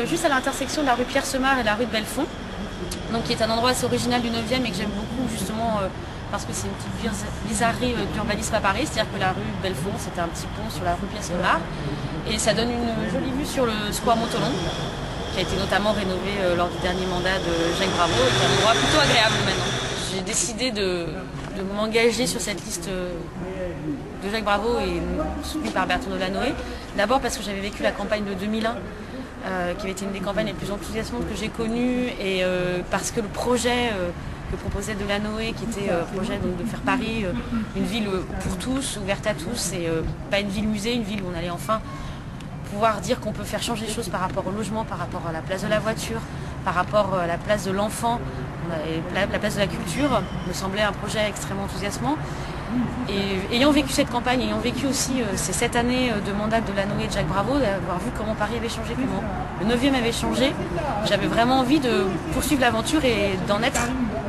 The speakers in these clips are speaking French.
juste à l'intersection de la rue Pierre-Semard et de la rue de Belfond, donc qui est un endroit assez original du 9e et que j'aime beaucoup justement parce que c'est une petite bizarrerie d'urbanisme à Paris, c'est-à-dire que la rue Belfond, c'était un petit pont sur la rue Pierre-Semard et ça donne une jolie vue sur le square Montholon, qui a été notamment rénové lors du dernier mandat de Jacques Bravo et qui est un endroit plutôt agréable maintenant. J'ai décidé de m'engager sur cette liste de Jacques Bravo et soutenue par Bertrand Delanoë. D'abord parce que j'avais vécu la campagne de 2001, qui avait été une des campagnes les plus enthousiasmantes que j'ai connues, et parce que le projet que proposait Delanoë, qui était un projet donc, de faire Paris une ville pour tous, ouverte à tous, et pas une ville musée, une ville où on allait enfin pouvoir dire qu'on peut faire changer les choses par rapport au logement, par rapport à la place de la voiture, par rapport à la place de l'enfant, la place de la culture, me semblait un projet extrêmement enthousiasmant. Et ayant vécu cette campagne, ayant vécu aussi ces 7 années de mandat de Delanoë et de Jacques Bravo, d'avoir vu comment Paris avait changé, comment le 9e avait changé, j'avais vraiment envie de poursuivre l'aventure et d'en être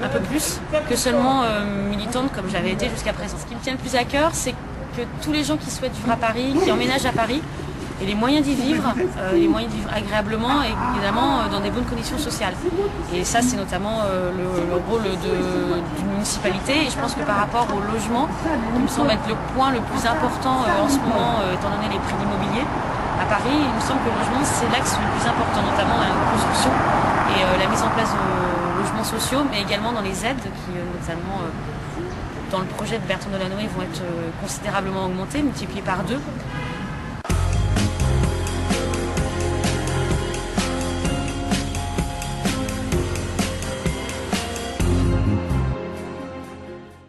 un peu plus que seulement militante comme j'avais été jusqu'à présent. Ce qui me tient le plus à cœur, c'est que tous les gens qui souhaitent vivre à Paris, qui emménagent à Paris, et les moyens d'y vivre, agréablement et évidemment dans des bonnes conditions sociales. Et ça, c'est notamment le rôle d'une municipalité. Et je pense que par rapport au logement, qui me semble être le point le plus important en ce moment, étant donné les prix de l'immobilier, à Paris, il me semble que le logement, c'est l'axe le plus important, notamment dans la construction et la mise en place de logements sociaux, mais également dans les aides qui, notamment dans le projet de Bertrand Delanoë, vont être considérablement augmentées, multipliées par 2.